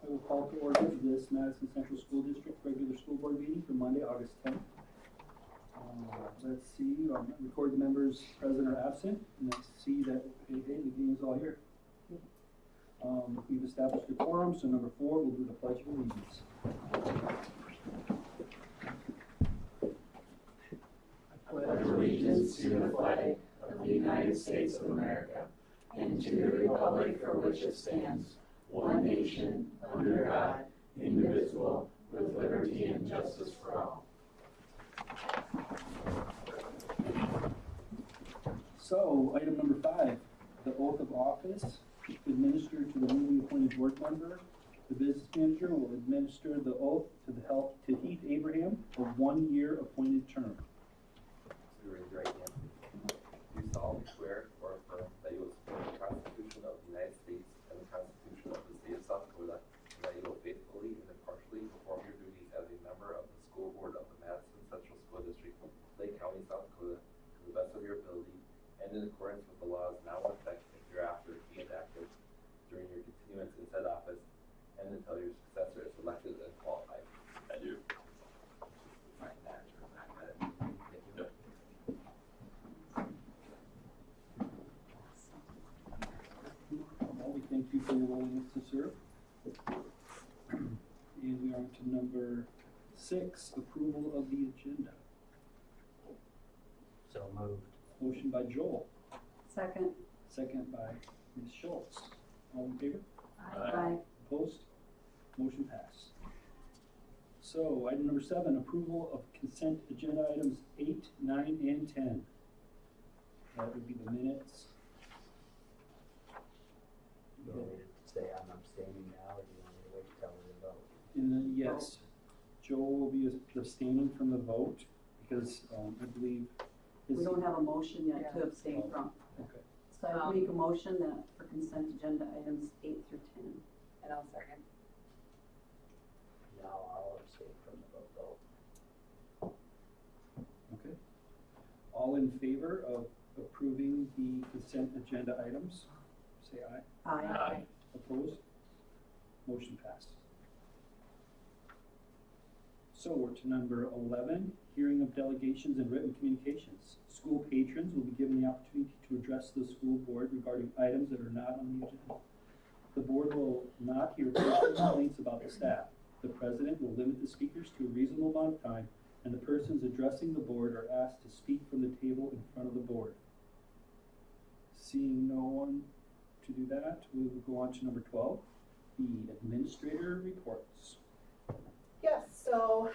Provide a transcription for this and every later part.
I will call to order this Madison Central School District regular school board meeting for Monday, August 10th. Let's see, record the members present or absent, and let's see that, hey, the game is all here. We've established a quorum, so number 4, we'll do the Pledge of Allegiance. I pledge allegiance to the flag of the United States of America and to the republic for which it stands, one nation, under God, indivisible, with liberty and justice for all. So, item number 5, the oath of office administered to the newly appointed board member. The business manager will administer the oath to Heath Abraham for 1 year appointed term. So raise your right hand. Do you solemnly swear or affirm that you will support the Constitution of the United States and the Constitution of the State of South Dakota, and that you will faithfully and impartially perform your duties as a member of the school board of the Madison Central School District, Lake County, South Dakota, to the best of your ability and in accordance with the laws now in effect and hereafter be enacted during your continuance in said office and until your successor is elected and qualified? I do. Right, that. Well, we thank you for your willingness to serve. And we are on to number 6, approval of the agenda. So moved. Motion by Joel. Second. Second by Ms. Schultz. All in favor? Aye. Opposed? Motion passed. So, item number 7, approval of consent agenda items 8, 9, and 10. That would be the minutes. You want me to say I'm abstaining now, or do you want me to wait till we vote? In the, yes, Joel will be abstaining from the vote because I believe We don't have a motion yet to abstain from. Okay. So I would make a motion that for consent agenda items 8 through 10. And I'll second. Now I'll abstain from the vote. Okay. All in favor of approving the consent agenda items, say aye. Aye. Opposed? Motion passed. So we're to number 11, hearing of delegations and written communications. School patrons will be given the opportunity to address the school board regarding items that are not on the agenda. The board will not hear personal complaints about the staff. The president will limit the speakers to a reasonable amount of time, and the persons addressing the board are asked to speak from the table in front of the board. Seeing no one to do that, we will go on to number 12, the administrator reports. Yes, so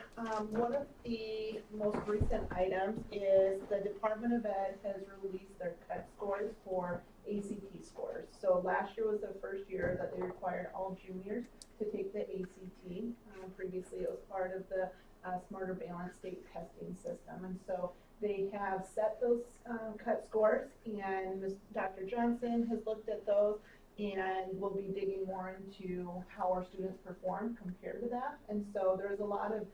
one of the most recent items is the Department of Ed has released their cut scores for ACT scores. So last year was the first year that they required all juniors to take the ACT. Previously it was part of the Smarter Balance state testing system. And so they have set those cut scores, and Dr. Johnson has looked at those, and we'll be digging more into how our students perform compared to that. And so there's a lot of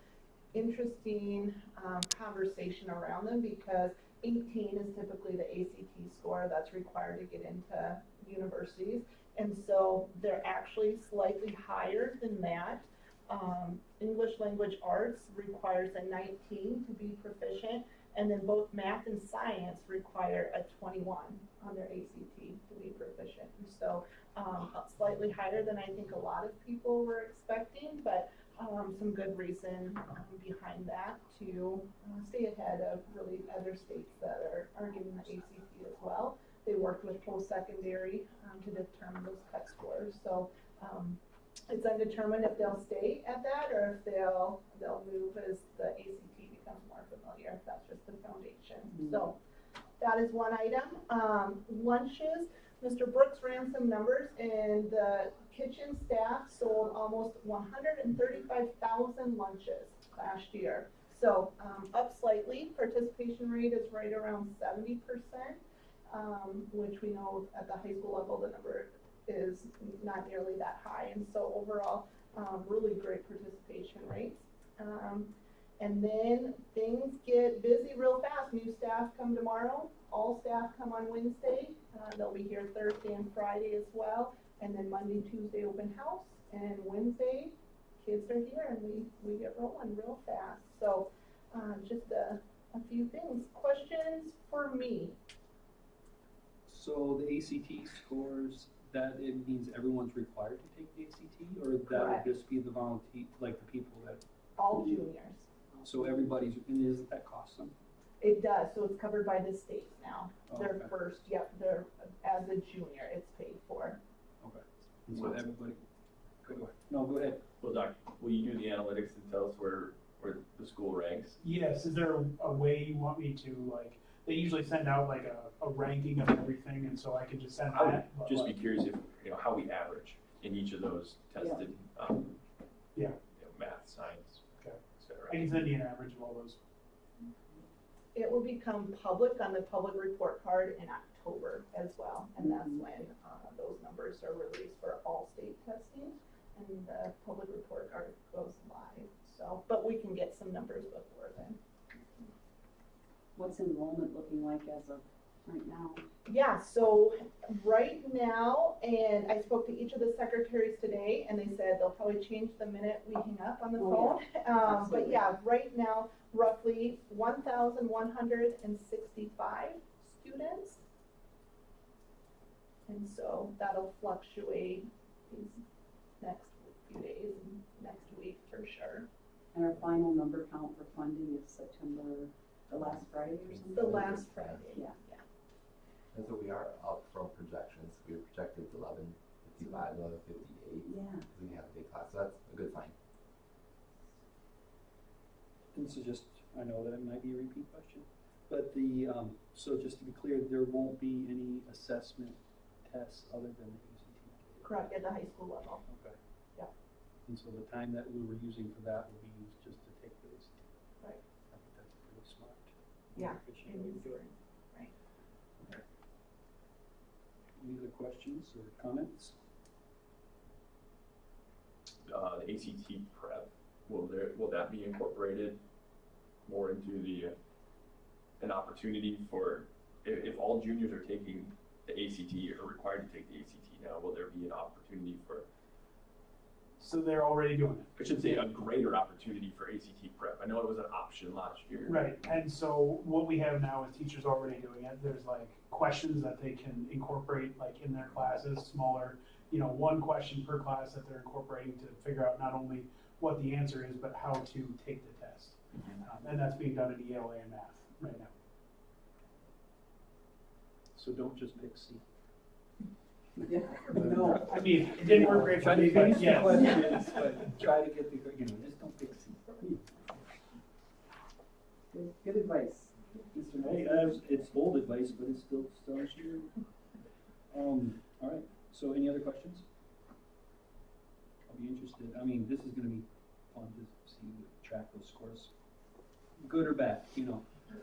interesting conversation around them, because 18 is typically the ACT score that's required to get into universities. And so they're actually slightly higher than that. English language arts requires a 19 to be proficient, and then both math and science require a 21 on their ACT to be proficient. And so slightly higher than I think a lot of people were expecting, but some good reason behind that to stay ahead of really other states that are giving the ACT as well. They worked with post-secondary to determine those cut scores. So it's undetermined if they'll stay at that or if they'll move as the ACT becomes more familiar, if that's just the foundation. So that is one item. Lunches, Mr. Brooks ran some numbers, and the kitchen staff sold almost 135,000 lunches last year. So up slightly. Participation rate is right around 70%, which we know at the high school level the number is not nearly that high. And so overall, really great participation rates. And then things get busy real fast. New staff come tomorrow. All staff come on Wednesday. They'll be here Thursday and Friday as well. And then Monday, Tuesday open house. And Wednesday, kids are here and we get rolling real fast. So, just a few things. Questions for me? So the ACT scores, that it means everyone's required to take the ACT, or that Correct. would just be the volunteer, like the people that, All juniors. so everybody's, and isn't that cost them? It does, so it's covered by the state now. Oh, Their okay. first, yep, they're, as a junior, it's paid for. Okay. And so everybody, go ahead. No, go ahead. Well, Doc, will you do the analytics and tell us where the school ranks? Yes, is there a way you want me to, like, they usually send out like a ranking of everything, and so I can just send I would that? but, just be like, curious if, how we average in each of those tested, Yeah. math, science, Okay. et cetera. I can send you an average of all those. It will become public on the public report card in October as well, and that's when those numbers are released for all state testing, and the public report card goes live. So, but we can get some numbers before then. What's enrollment looking like as of right now? Yeah, so right now, and I spoke to each of the secretaries today, and they said they'll probably change the minute we hang up on the Oh, phone. But yeah, right now, roughly 1,165 students. And so that'll fluctuate these next few days and next week for sure. And our final number count for funding is September, the last Friday or something? The last Friday. Yeah. And so we are up from projections. We were projected to 11:55, 11:58. Yeah. Because we have a big class, so that's a good sign. And so just, I know that it might be a repeat question, but the, so just to be clear, there won't be any assessment tests other than the ACT? Correct, at the high school level. Okay. Yep. And so the time that we were using for that will be used just to take the ACT? Right. I think that's a pretty smart, Yeah, efficient way to do it. Right. Okay. Any other questions or comments? The ACT prep, will that be incorporated more into an opportunity for, if all juniors are taking the ACT or required to take the ACT now, will there be an opportunity for, So they're already doing it. I should say, a greater opportunity for ACT prep? I know it was an option last year. Right, and so what we have now is teachers already doing it. There's like questions that they can incorporate like in their classes, smaller, one question per class that they're incorporating to figure out not only what the answer is, but how to take the test. And that's being done in ELA and math right now. So don't just pick C. Yeah. No, I mean, it didn't work great for Try me, to but finish the yes. questions, but try to get the, just don't pick C. Good advice, Mr. Hey, Madison. it's old advice, but it's still true. All right, so any other questions? I'll be interested, I mean, this is gonna be fun to see, track those scores. Good or bad,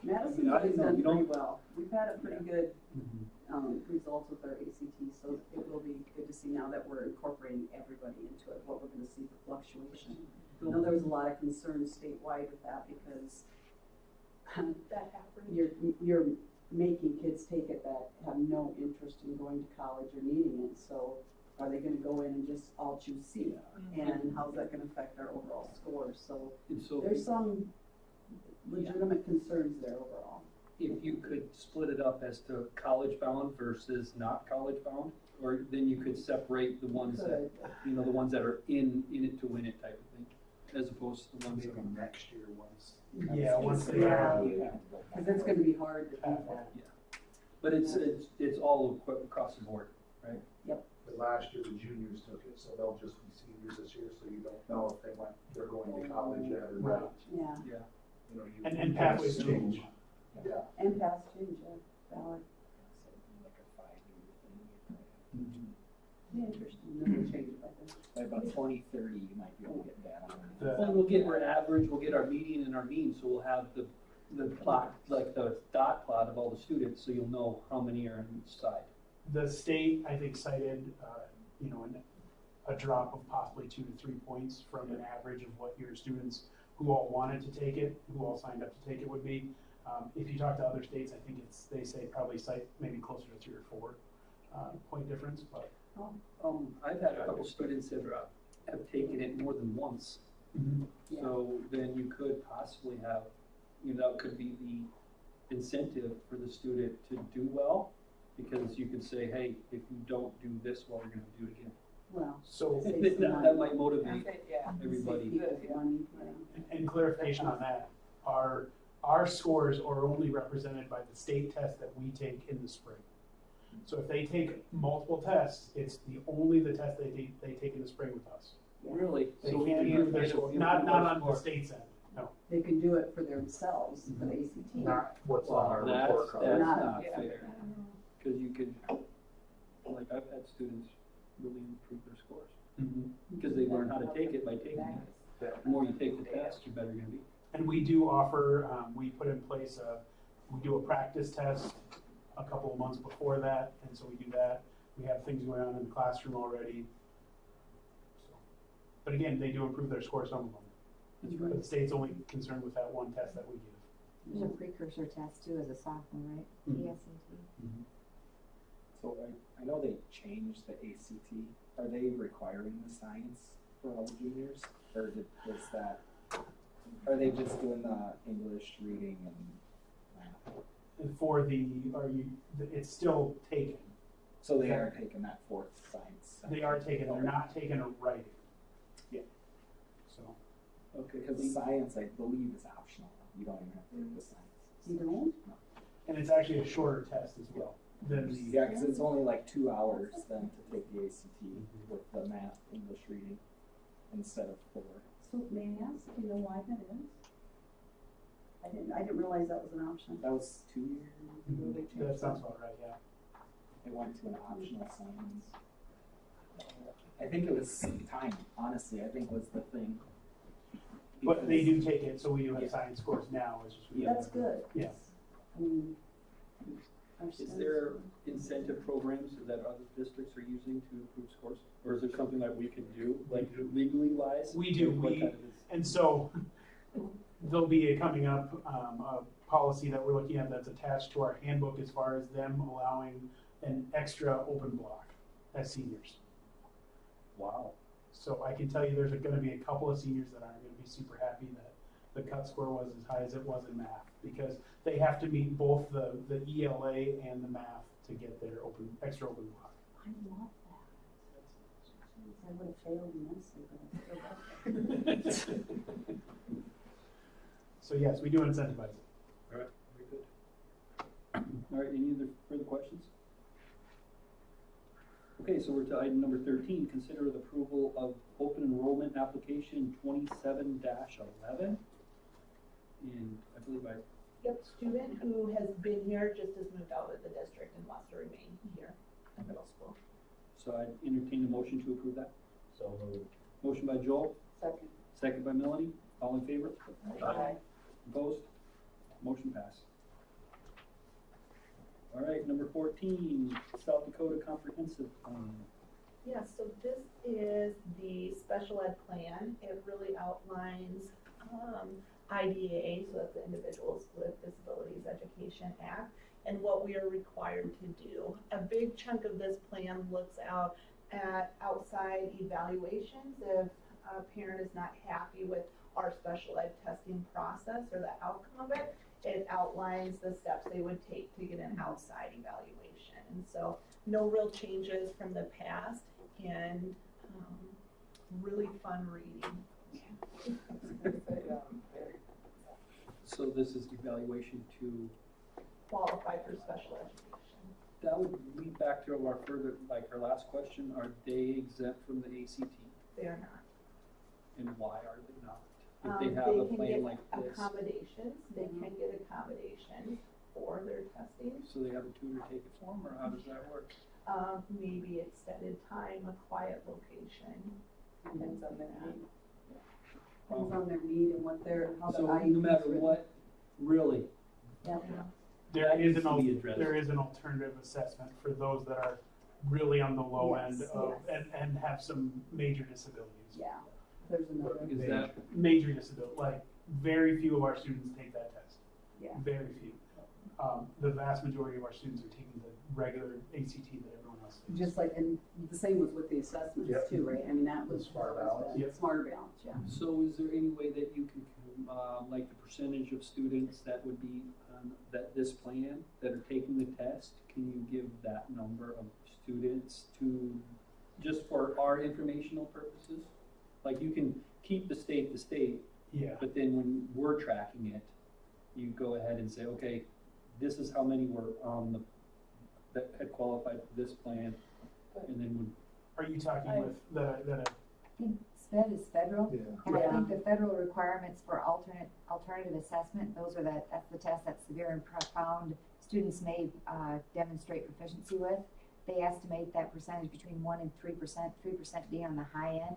Madison's I always didn't know, done you don't- pretty well. We've had a pretty good results with our ACT, so it will be good to see now that we're incorporating everybody into it, what we're gonna see for fluctuation. I know there was a lot of concern statewide with that because That average. you're making kids take it that have no interest in going to college or needing it, so are they gonna go in and just all choose C? And how's that gonna affect our overall scores? So And so there's some legitimate concerns there overall. if you could split it up as to college bound versus not college bound, or then you could separate the ones that, Good. the ones that are in it to win it type of thing, as opposed to the ones that Maybe are. next year once. Yeah, once they Yeah. are. Cause it's gonna be hard to do that. But it's all across the board, right? But last year the juniors took it, so they'll just be seniors this year, so you don't know if they're going to college yet or Right. not. Yeah, Yeah. You know, you. And pathways change. Yeah. and past change, yeah, valid. Like a 5-year thing. Yeah, interesting, nothing changed by then. By about 2030, you might be able to get that on. Well, we'll get our average, we'll get our median and our mean, so we'll have the plot, like the dot plot of all the students, so you'll know how many are on each side. The state, I think, cited, a drop of possibly 2 to 3 points from an average of what your students who all wanted to take it, who all signed up to take it would be. If you talk to other states, I think they say probably cite maybe closer to 3 or 4 point difference, but I've had a couple students that have taken it more than once. So then you could possibly have, that could be the incentive for the student to do well, because you could say, hey, if you don't do this well, you're gonna do it again. Well. So, save some That money. might motivate Yeah. everybody. Save people money, yeah. and clarification on that, our scores are only represented by the state test that we take in the spring. So if they take multiple tests, it's only the test they take in the spring with us. Really? They So can't you improve their get a- score, you not improve our on the score. state's end, no. They can do it for themselves, for the ACT. Not what's on our That's report card. Not- not Yeah. fair, because you could, like, I've had students really improve their scores, because they learn how to take it by taking it. The more you take the test, the better you're gonna be. And we do offer, we put in place we do a practice test a couple of months before that, and so we do that. We have things going on in the classroom already. So, but again, they do improve their score, some of them. That's But right. the state's only concerned with that one test that we give. There's a precursor test too as a sophomore, right? Mhm. PSAT. So I know they changed the ACT. Are they requiring the science for all the juniors? Or are they just doing the English, reading, and math? And for it's still taken. So they are taking that fourth science. They are taken, they're not taking a writing. Yeah. So, Okay, Because science, I believe, is optional. You don't even have to take the science. You don't? and it's actually a shorter test as well than the. Yeah, because it's only like 2 hours then to take the ACT with the math, English, reading instead of 4. So may I ask, do you know why that is? I didn't realize that was an option. That was 2 years ago they changed That sounds about right, yeah. It went to an optional science. I think it was time, honestly, I think was the thing. But they Because- do take it, so we do have Yeah. science scores now, it's just. we That's don't- good. Yeah. I mean, our Is students- there incentive programs that other districts are using to improve scores? Or is there something that we can do, like legally wise? We do. What We- kind of is- And so there'll be coming up a policy that we're looking at that's attached to our handbook as far as them allowing an extra open block as seniors. Wow. So I can tell you there's gonna be a couple of seniors that aren't gonna be super happy that the cut score was as high as it was in math, because they have to meet both the ELA and the math to get their extra open block. I love that. Jeez, I would have failed immensely, but I still got there. So yes, we do incentivize it. All right, very good. All right, any other further questions? Okay, so we're to item number 13, consider the approval of open enrollment application 27-11. And I believe Yep, student who has been here just has moved out of the district and wants to remain here in middle school. so I entertain a motion to approve that. So moved. Motion by Joel, Second. second by Melanie, all in favor? Aye. Opposed? Motion passed. All right, number 14, South Dakota Comprehensive Plan. Yeah, so this is the special ed plan. It really outlines IDEA, so that's the Individuals with Disabilities Education Act, and what we are required to do. A big chunk of this plan looks out at outside evaluations. If a parent is not happy with our special ed testing process or the outcome of it, it outlines the steps they would take to get an outside evaluation. And so no real changes from the past, and really fun reading. So this is evaluation to, Qualify for special education. that would lead back to our further, like our last question, are they exempt from the ACT? They are not. And why are they not? If they have a can plan get like this, accommodations, they can get accommodations for their testing. so they have a tutor take it for them, or how does that work? Maybe extended time, a quiet location. Depends on their need. Depends on their need and what their, how So their no IEP is matter written. what, really, Yeah. There That is needs to be addressed. there is an alternative assessment for those that are really on the low end Yes, of, yes. and have some major disabilities. Yeah, there's another. is that, Major disability, like, very few of our students take that test. Yeah. Very few. The vast majority of our students are taking regular ACT that everyone else takes. Just like, and the same was with the assessments Yep. too, right? I mean, that was. The Smarter Balance. Yep. Smarter Balance, yeah. So is there any way that you can, like the percentage of students that would be on this plan that are taking the test? Can you give that number of students to, just for our informational purposes? Like you can keep the state, Yeah. but then when we're tracking it, you go ahead and say, okay, this is how many were on that had qualified for this plan, and then would. Are you talking with the I think SPED is federal, Yeah. and I Yeah. think the federal requirements for alternative assessment, that's the test that's severe and profound students may demonstrate proficiency with. They estimate that percentage between 1% and 3% being on the high end.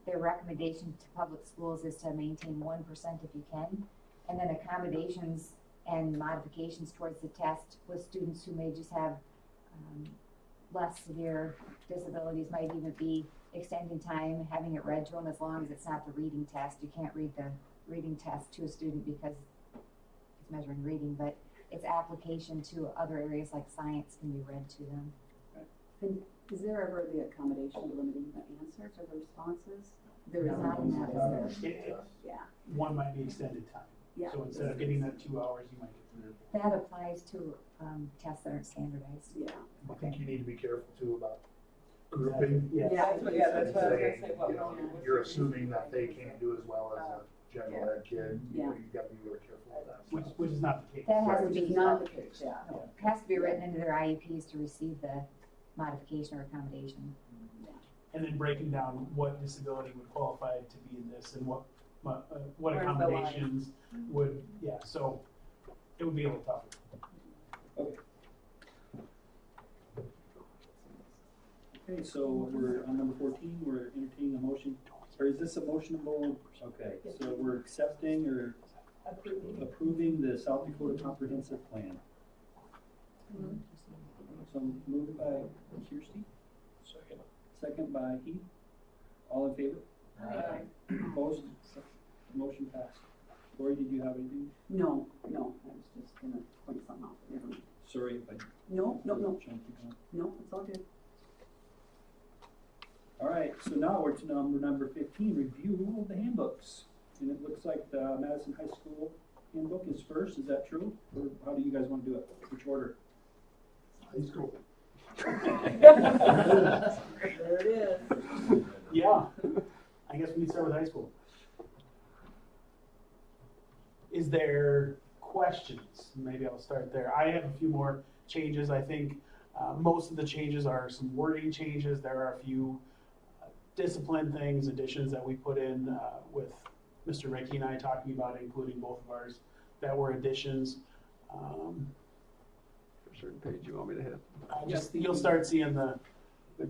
Their recommendation to public schools is to maintain 1% if you can, and then accommodations and modifications towards the test with students who may just have less severe disabilities might even be extending time, having it read to them as long as it's not the reading test. You can't read the reading test to a student because it's measuring reading, but its application to other areas like science can be read to them. And is there ever the accommodation limiting the answers or the responses? There is No, not in that, is there? Yeah, one might be extended time. yeah. So instead of getting that 2 hours, you might get 3 or 4. That applies to tests that aren't standardized. Yeah. I think you need to be careful too about grouping. Yeah. That's what I was gonna Saying, you know, you're assuming that they can't do as well as a general ed kid. Yeah. You've got to be really careful with that. Which is not the case. That has to Which be, is not the case, yeah. no, it has to be written into their IEPs to receive the modification or accommodation. And then breaking down what disability would qualify to be in this and what Where's the line? accommodations would, so it would be a little tougher. Okay, so we're on number 14, we're entertaining a motion, or is this a motionable? Okay, so we're accepting or approving the South Dakota Comprehensive Plan. So moved by Kirsty, second by Heath. All in favor? Opposed? Motion passed. Lori, did you have anything? No, I was just gonna point something out. Never mind. Sorry if I No, jumped the gun. no, it's all good. All right, so now we're to number 15, review of the handbooks. And it looks like the Madison High School handbook is first, is that true? Or how do you guys want to do it? Which order? High school. There it is. Yeah, I guess we can start with high school. Is there questions? Maybe I'll start there. I have a few more changes. I think most of the changes are some wording changes. There are a few discipline things, additions that we put in with Mr. Ricky and I talking about, including both of ours, that were additions. Certain page you want me to hit? You'll start seeing the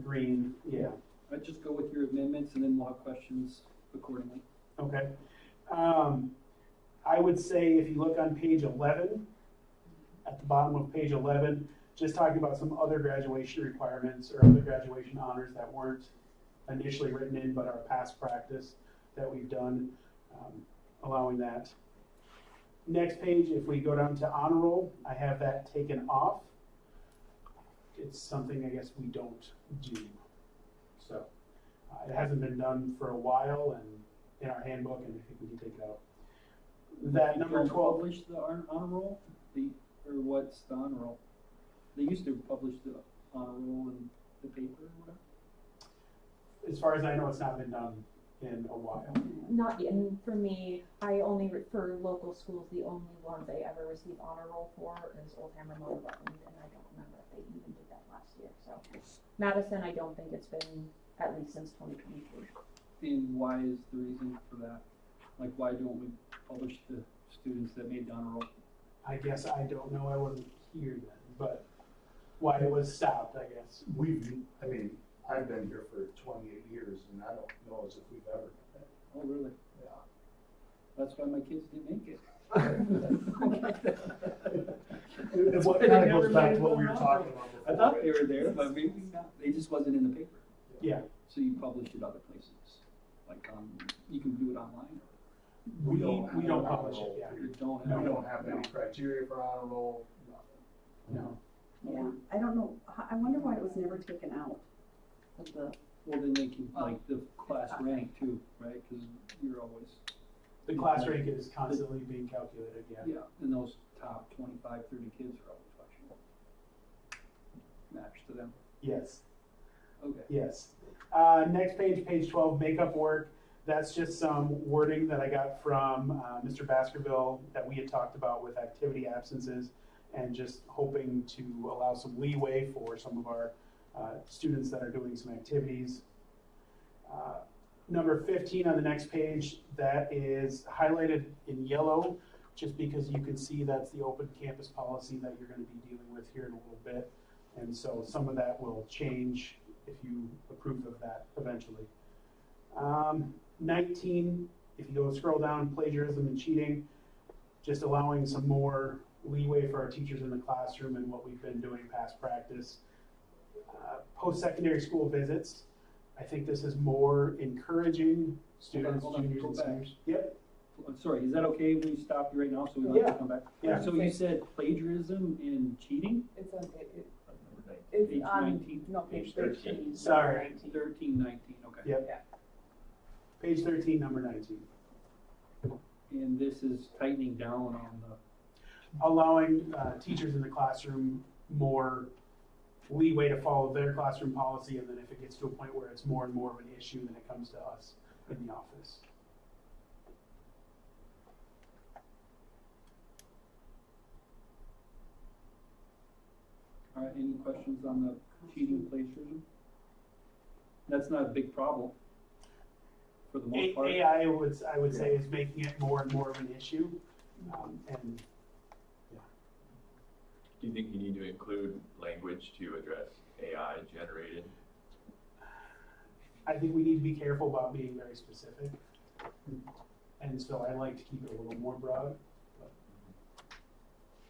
green, yeah. I'd just go with your amendments and then we'll have questions accordingly. Okay. I would say if you look on page 11, at the bottom of page 11, just talking about some other graduation requirements or other graduation honors that weren't initially written in but are past practice that we've done, allowing that. Next page, if we go down to honor roll, I have that taken off. It's something I guess we don't do. So it hasn't been done for a while and in our handbook, and I think we can take it out. That number Don't 12. Publish the honor roll, or what's the honor roll? They used to publish the honor roll in the paper or whatever. As far as I know, it's not been done in a while. Not yet, and for me, I only, for local schools, the only ones I ever received honor roll for is Old Hammer Motor Rutland, and I don't remember if they even did that last year, so. Madison, I don't think it's been at least since 2023. And why is the reason for that? Like, why don't we publish the students that made the honor roll? I guess I don't know, I wasn't here then, but why it was stopped, I guess. I've been here for 28 years and I don't know as if we've ever done that. Oh, really? Yeah. That's why my kids didn't make it. It kind of goes back to what we were talking about before. I thought they were there, but maybe not. They just wasn't in the paper. Yeah. So you publish it other places, like you can do it online. We don't don't have publish honor it, roll. yeah. You don't We have. don't have any criteria for honor roll, nothing. No. Yeah, I don't know, I wonder why it was never taken out of the, Well, then they can, like, the class rank too, right? Cause you're always, The class rank is constantly being calculated, yeah. yeah, and those top 25, 30 kids are always watching. Match to them. Yes, Okay. yes. Next page, page 12, makeup work. That's just some wording that I got from Mr. Baskerville that we had talked about with activity absences, and just hoping to allow some leeway for some of our students that are doing some activities. Number 15 on the next page, that is highlighted in yellow, just because you can see that's the open campus policy that you're going to be dealing with here in a little bit. And so some of that will change if you approve of that eventually. 19, if you go scroll down, plagiarism and cheating, just allowing some more leeway for our teachers in the classroom and what we've been doing past practice. Post-secondary school visits, I think this is more encouraging students, Hold on, juniors go and back. seniors. Yep, I'm sorry, is that okay if we stop you right now so we don't have Yeah. to come back? Yeah. So you said plagiarism and cheating? It's on, Page it's on, 19? no, page Page 13. Sorry. 13, 19, okay. Yep. Yeah. Page 13, number 19. And this is tightening down on the, Allowing teachers in the classroom more leeway to follow their classroom policy, and then if it gets to a point where it's more and more of an issue, then it comes to us in the office. all right, any questions on the cheating and plagiarism? That's not a big problem for the most part. AI, I would say, is making it more and more of an issue. And Do you think you need to include language to address AI generated? I think we need to be careful about being very specific. And so I like to keep it a little more broad.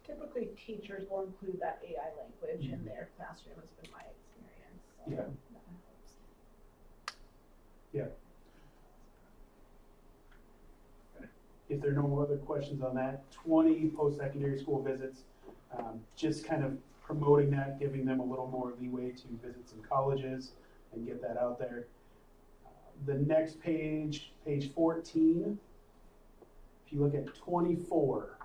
Typically, teachers will include that AI language in their classroom, has been my experience, so Yeah. that helps. If there are no other questions on that, 20 post-secondary school visits, just kind of promoting that, giving them a little more leeway to visit some colleges and get that out there. The next page, page 14, if you look at 24,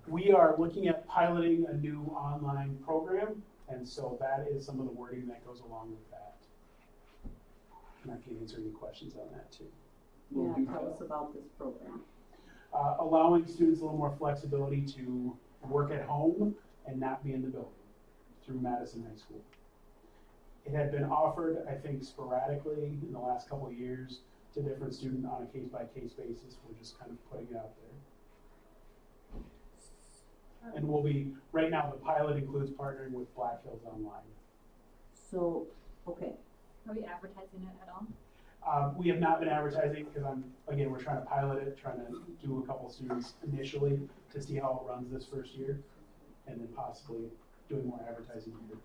we are looking at piloting a new online program, and so that is some of the wording that goes along with that. And I can answer any questions on that too. We'll do yeah, tell that. us about this program. Allowing students a little more flexibility to work at home and not be in the building through Madison High School. It had been offered, I think, sporadically in the last couple of years to different students on a case-by-case basis. We're just kind of putting it out there. And we'll be, right now, the pilot includes partnering with Black Hills Online. So, okay, Are we advertising it at all? We have not been advertising because we're trying to pilot it, trying to do a couple students initially to see how it runs this first year, and then possibly doing more advertising here.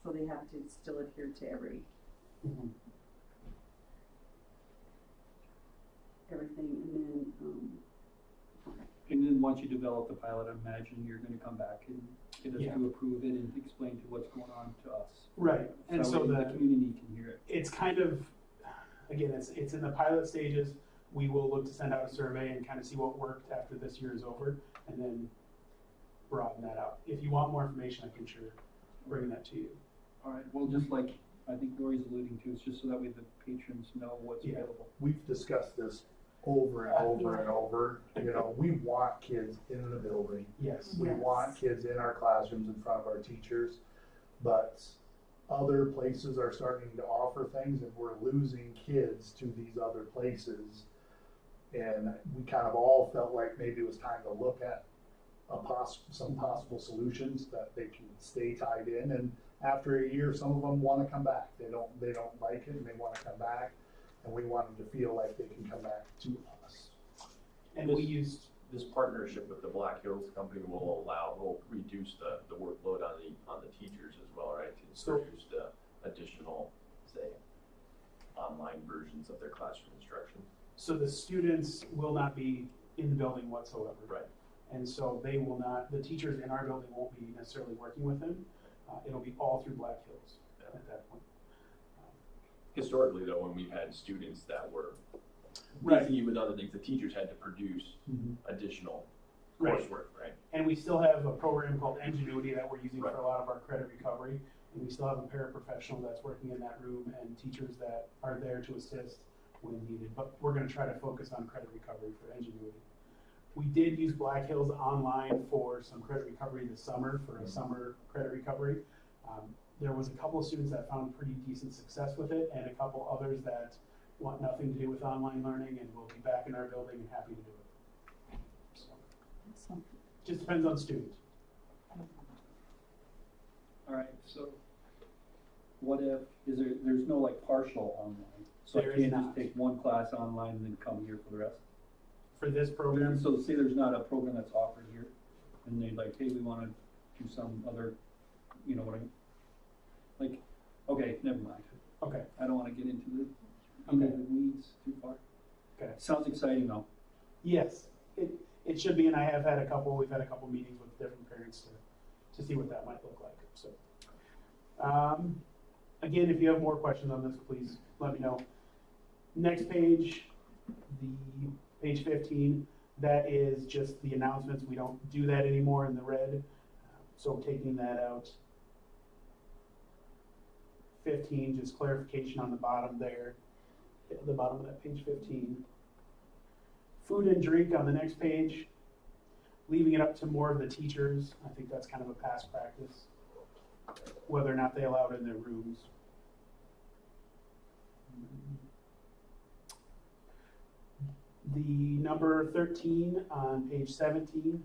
so they have to still adhere to everything, and then, okay. And then once you develop the pilot, I imagine you're gonna come back and get us Yeah. to approve it and explain to what's going on to us. Right, and so the community can hear it. it's kind of, again, it's in the pilot stages. We will look to send out a survey and kind of see what worked after this year is over, and then broaden that out. If you want more information, I can sure bring that to you. All right, well, just like I think Lori's alluding to, it's just so that way the patrons know what's Yeah. available. We've discussed this over and over and over. You know, we want kids in the building. Yes. We want kids in our classrooms in front of our teachers, but other places are starting to offer things and we're losing kids to these other places. And we kind of all felt like maybe it was time to look at some possible solutions that they can stay tied in. And after a year, some of them want to come back. They don't like it and they want to come back. And we want them to feel like they can come back to us. And we used, This partnership with the Black Hills Company will reduce the workload on the teachers as well, right? To So- introduce the additional, say, online versions of their classroom instruction. So the students will not be in the building whatsoever. Right. And so they will not, the teachers in our building won't be necessarily working with them. It'll be all through Black Hills at that point. Historically, though, when we've had students that were Right. busy with other things, the teachers had to produce additional Right. coursework, right? And we still have a program called Ingenuity that we're using Right. for a lot of our credit recovery. And we still have a paraprofessional that's working in that room and teachers that are there to assist when needed. But we're gonna try to focus on credit recovery for Ingenuity. We did use Black Hills online for some credit recovery this summer, for a summer credit recovery. There was a couple of students that found pretty decent success with it, and a couple others that want nothing to do with online learning and will be back in our building and happy to do it. So, just depends on student. All right, so what if, there's no like partial online? So I There is can't not. just take one class online and then come here for the rest? For this program, So say there's not a program that's offered here, and they're like, hey, we wanna do some other, you know what I mean? Like, okay, never mind. okay, I don't wanna get into the Okay. weeds too far. okay. Sounds exciting though. Yes, it should be, and we've had a couple meetings with different parents to see what that might look like, so. Again, if you have more questions on this, please let me know. Next page, the page 15, that is just the announcements. We don't do that anymore in the red, so taking that out. 15, just clarification on the bottom there, at the bottom of that page 15. Food and drink on the next page, leaving it up to more of the teachers. I think that's kind of a past practice, whether or not they allow it in their rooms. The number 13 on page 17,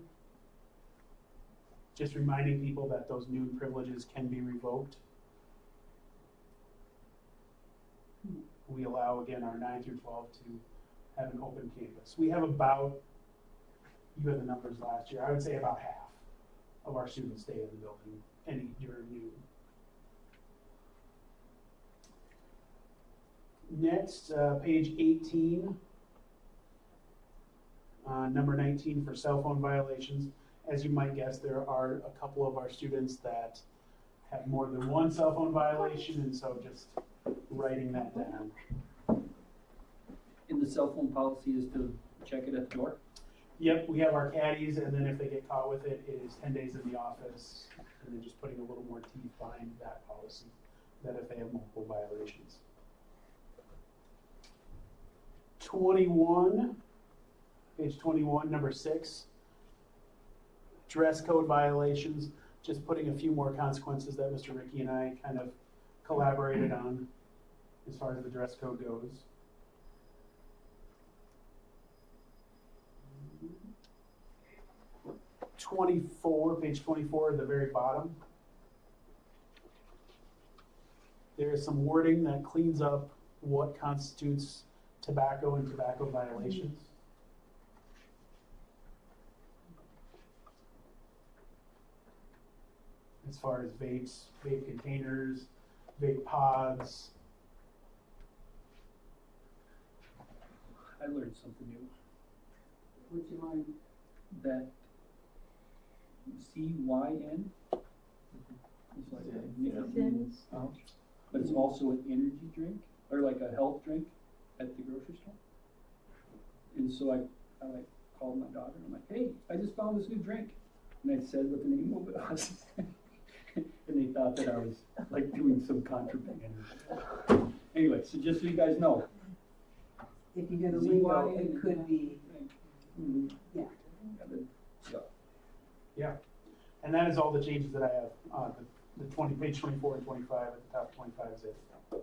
just reminding people that those noon privileges can be revoked. We allow, again, our 9 through 12 to have an open campus. We have about, you had the numbers last year, I would say about half of our students stay in the building during noon. Next, page 18, number 19 for cell phone violations. As you might guess, there are a couple of our students that have more than one cell phone violation, and so just writing that down. And the cell phone policy is to check it at the door? Yep, we have our caddies, and then if they get caught with it, it is 10 days in the office, and then just putting a little more teeth behind that policy, that if they have multiple violations. 21, page 21, number 6, dress code violations, just putting a few more consequences that Mr. Ricky and I kind of collaborated on as far as the dress code goes. Page 24 at the very bottom. There is some wording that cleans up what constitutes tobacco and tobacco violations. As far as vapes, vape containers, vape pods. I learned something new. What'd you learn? That CYN is like a nicotine pouch, but it's also an energy drink or like a health drink at the grocery store. And so I like called my daughter and I'm like, hey, I just found this new drink. And I said what the name of it was. And they thought that I was like doing some contraband. Anyway, so just so you guys know. If you get a lingo, it could be, yeah. Yeah, and that is all the changes that I have. The page 24 and 25 at the top. 25 is it. All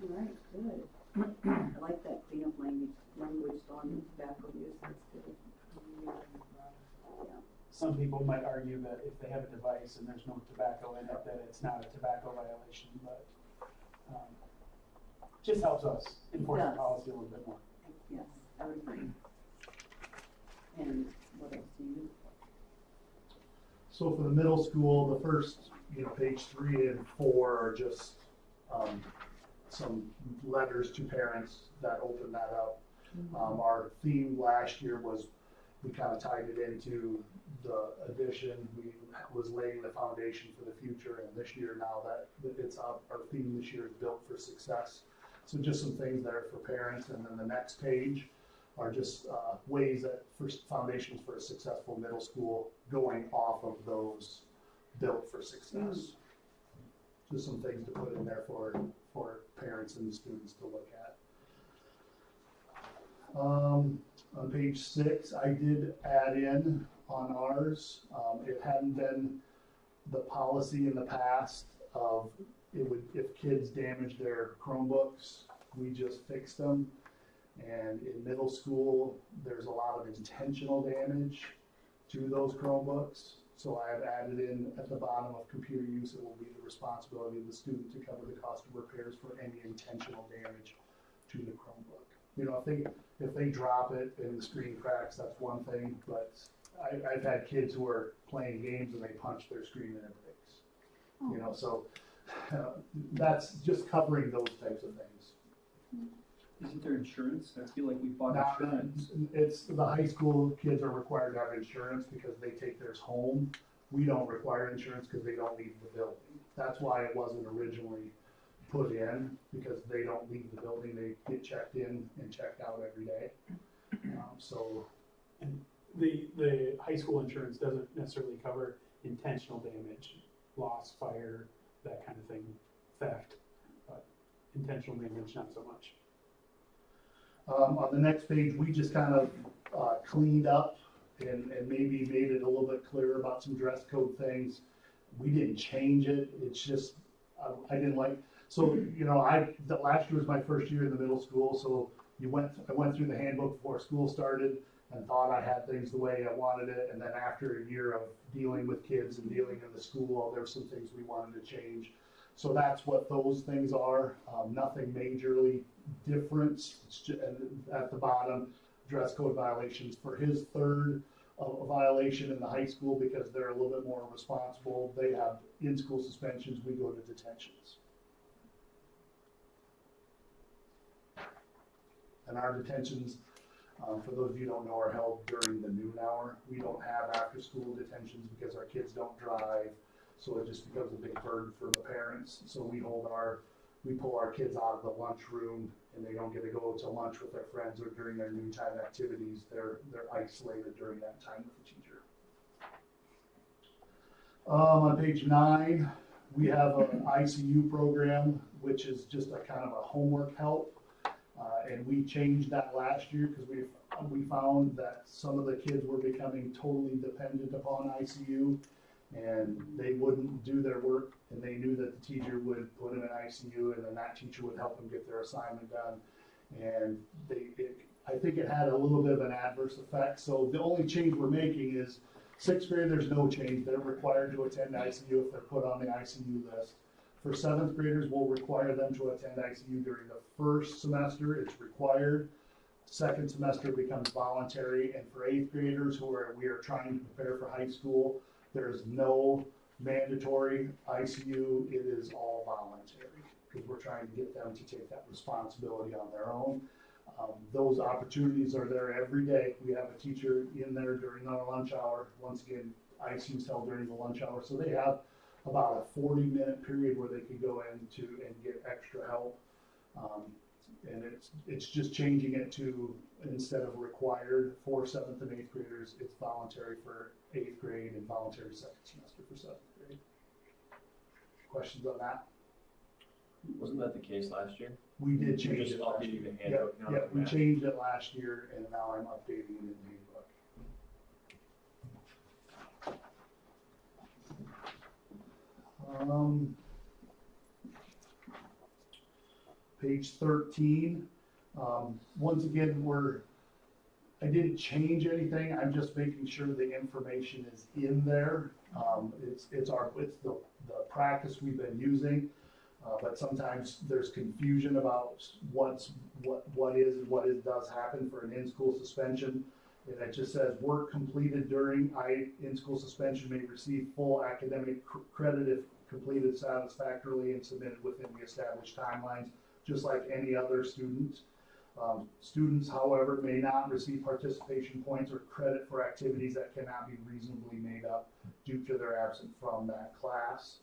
right, good. I like that cleanup language on tobacco use, that's good. Yeah. Some people might argue that if they have a device and there's no tobacco in it, that it's not a tobacco violation, but just helps us enforce the policy a little bit more. Yes, I would agree. And what else do you? So for the middle school, the first, page 3 and 4 are just some letters to parents that open that up. Our theme last year was, we kind of tied it into the addition. We was laying the foundation for the future, and this year, now that it's up, our theme this year is built for success. So just some things there for parents, and then the next page are just ways that first foundations for a successful middle school, going off of those built for success. Just some things to put in there for parents and students to look at. On page 6, I did add in on ours, it hadn't been the policy in the past of, if kids damage their Chromebooks, we just fixed them. And in middle school, there's a lot of intentional damage to those Chromebooks. So I have added in at the bottom of computer use, it will be the responsibility of the student to cover the cost of repairs for any intentional damage to the Chromebook. You know, if they drop it and the screen cracks, that's one thing, but I've had kids who are playing games and they punch their screen and it breaks. You know, so that's just covering those types of things. Isn't there insurance? I feel like we bought Now, insurance. it's the high school kids are required to have insurance because they take theirs home. We don't require insurance because they don't leave the building. That's why it wasn't originally put in, because they don't leave the building. They get checked in and checked out every day. And the high school insurance doesn't necessarily cover intentional damage, loss, fire, that kind of thing, theft, but intentional damage, not so much. On the next page, we just kind of cleaned up and maybe made it a little bit clearer about some dress code things. We didn't change it. It's just, I didn't like, so, you know, the last year was my first year in the middle school, so I went through the handbook before school started and thought I had things the way I wanted it. And then after a year of dealing with kids and dealing in the school, there were some things we wanted to change. So that's what those things are. Nothing majorly different. It's just, at the bottom, dress code violations for his third violation in the high school, because they're a little bit more responsible. They have in-school suspensions. We go to detentions. And our detentions, for those of you who don't know, are held during the noon hour. We don't have after-school detentions because our kids don't drive. So it just becomes a big burden for the parents. So we pull our kids out of the lunchroom, and they don't get to go to lunch with their friends or during their noontime activities. They're isolated during that time with the teacher. On page 9, we have an ICU program, which is just a kind of a homework help. And we changed that last year because we found that some of the kids were becoming totally dependent upon ICU. And they wouldn't do their work, and they knew that the teacher would put them in ICU, and then that teacher would help them get their assignment done. And I think it had a little bit of an adverse effect. So the only change we're making is 6th grade, there's no change. They're required to attend ICU if they're put on the ICU list. For 7th graders, we'll require them to attend ICU during the first semester. It's required. Second semester becomes voluntary. And for 8th graders we are trying to prepare for high school, there's no mandatory ICU. It is all voluntary because we're trying to get them to take that responsibility on their own. Those opportunities are there every day. We have a teacher in there during our lunch hour. Once again, ICU is held during the lunch hour. So they have about a 40-minute period where they could go into and get extra help. And it's just changing it to, instead of required for 7th and 8th graders, it's voluntary for 8th grade and voluntary second semester for 7th grade. Questions on that? Wasn't that the case last year? We did change Just it last updating year. the handbook now. Yep, we changed it last year, and now I'm updating it in the handbook. Page 13. Once again, I didn't change anything. I'm just making sure the information is in there. It's the practice we've been using, but sometimes there's confusion about what does happen for an in-school suspension. And it just says work completed during in-school suspension may receive full academic credit if completed satisfactorily and submitted within the established timelines, just like any other student. Students, however, may not receive participation points or credit for activities that cannot be reasonably made up due to their absence from that class.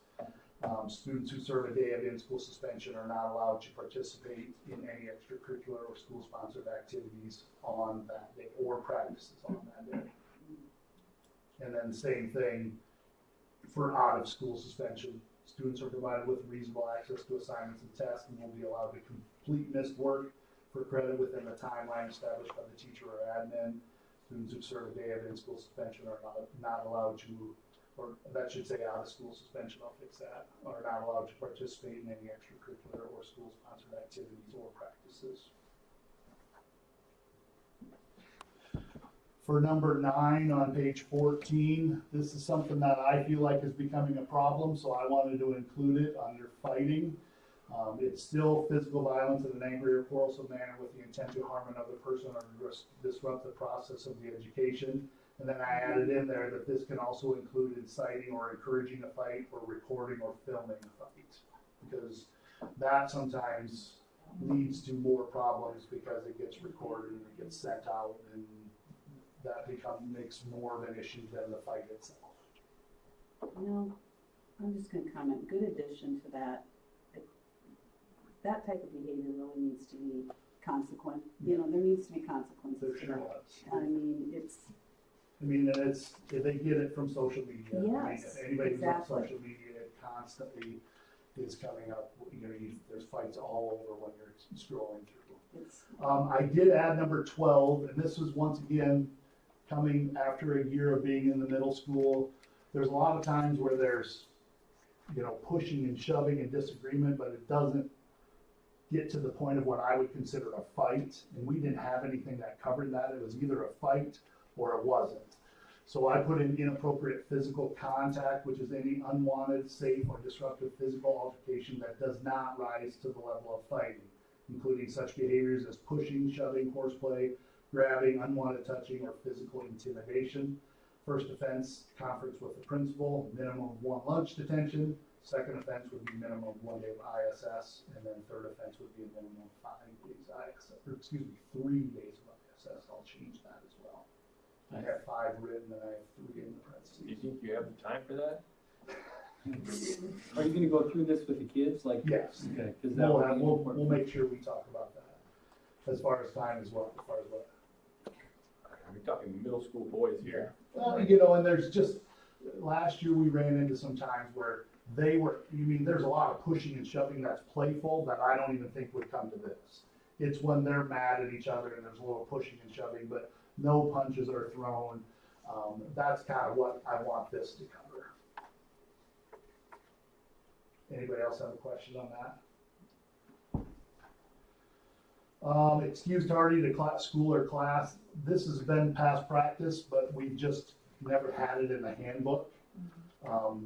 Students who serve a day of in-school suspension are not allowed to participate in any extracurricular or school-sponsored activities on that day or practices on that day. And then same thing for out-of-school suspension. Students are provided with reasonable access to assignments and tests and will be allowed to complete missed work for credit within the timeline established by the teacher or admin. Students who serve a day of in-school suspension are not allowed to, or that should say out-of-school suspension, I'll fix that, are not allowed to participate in any extracurricular or school-sponsored activities or practices. For number 9 on page 14, this is something that I feel like is becoming a problem, so I wanted to include it under fighting. It's still physical violence in an angry or quarrelsome manner with the intent to harm another person or disrupt the process of the education. And then I added in there that this can also include inciting or encouraging a fight or recording or filming a fight, because that sometimes leads to more problems because it gets recorded and it gets sent out, and that makes more of an issue than the fight itself. No, I'm just gonna comment, good addition to that. That type of behavior really needs to be consequent, you know, there needs to be consequences There to sure that. was. I mean, And it's, if they get it from social media. I mean, Yes, anybody who's on exactly. social media, it constantly is coming up, there's fights all over when you're scrolling through. it's, I did add number 12, and this was once again coming after a year of being in the middle school. There's a lot of times where there's, pushing and shoving and disagreement, but it doesn't get to the point of what I would consider a fight. And we didn't have anything that covered that. It was either a fight or it wasn't. So I put in inappropriate physical contact, which is any unwanted, safe, or disruptive physical altercation that does not rise to the level of fighting, including such behaviors as pushing, shoving, horseplay, grabbing, unwanted touching, or physical intimidation. First offense, conference with the principal, minimum of 1 lunch detention. Second offense would be minimum of 1 day of ISS, and then third offense would be a minimum of 5 days ISS, or 3 days of ISS. I'll change that as well. I have 5 written and I have 3 in the parentheses. Do you think you have the time for that? Are you gonna go through this with the kids, like? Yes. Okay, cause that would be We'll important. make sure we talk about that. As far as time as well, We're talking middle school boys here. Well, and there's just, last year we ran into some times where there's a lot of pushing and shoving that's playful that I don't even think would come to this. It's when they're mad at each other and there's a little pushing and shoving, but no punches are thrown. That's kind of what I want this to cover. Anybody else have a question on that? Excuse tardy to school or class. This has been past practice, but we've just never had it in the handbook.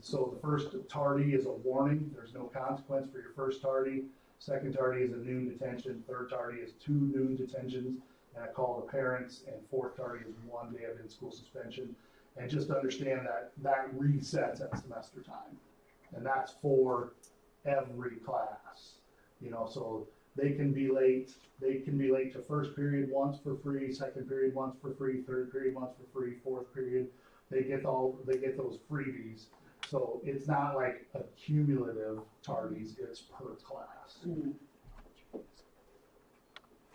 So the first tardy is a warning. There's no consequence for your first tardy. Second tardy is a noon detention. Third tardy is 2 noon detentions and a call to parents. And fourth tardy is 1 day of in-school suspension. And just understand that resets at semester time. And that's for every class. So they can be late. They can be late to first period once for free, second period once for free, third period once for free, fourth period. They get those freebies. So it's not like a cumulative tardies, it's per class. mm,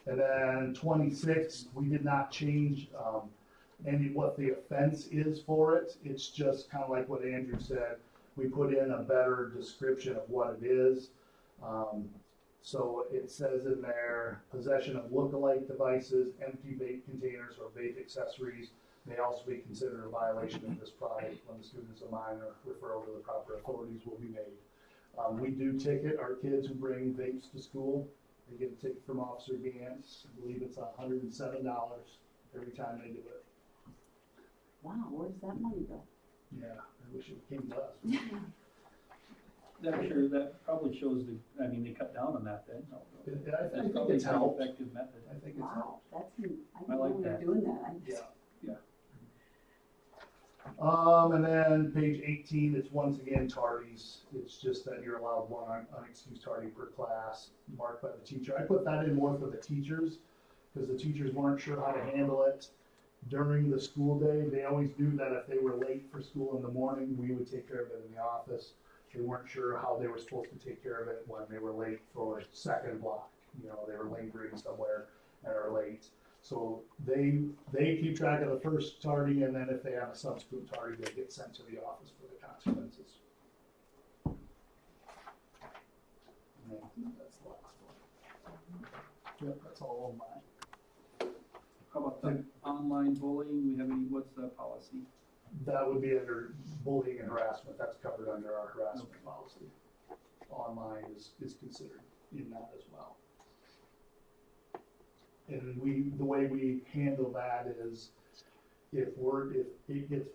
And then 26, we did not change what the offense is for it. It's just kind of like what Andrew said. We put in a better description of what it is. So it says in there, possession of look-alike devices, empty vape containers, or vape accessories may also be considered a violation of this product. When the student is a minor, referral to the proper authorities will be made. We do ticket our kids who bring vapes to school. They get a ticket from Officer Gantz. I believe it's $107 every time they do it. wow, where does that money go? Yeah, I wish it came to us. That probably shows they cut down on that then. I That's think probably it's a pretty helped. effective method. I think it's Wow, helped. I I didn't know like we were that. doing that. Yeah. And then page 18, it's once again tardies. It's just that you're allowed one unexcused tardy per class marked by the teacher. I put that in more for the teachers because the teachers weren't sure how to handle it during the school day. They always knew that if they were late for school in the morning, we would take care of it in the office. They weren't sure how they were supposed to take care of it when they were late for second block. You know, they were lingering somewhere and are late. So they keep track of the first tardy, and then if they have a subsequent tardy, they get sent to the office for the consequences. And that's the last one. Yep, that's all of mine. How about the online bullying? We have any, what's the policy? That would be under bullying and harassment. That's covered under our harassment policy. Online is considered in that as well. And the way we handle that is if it gets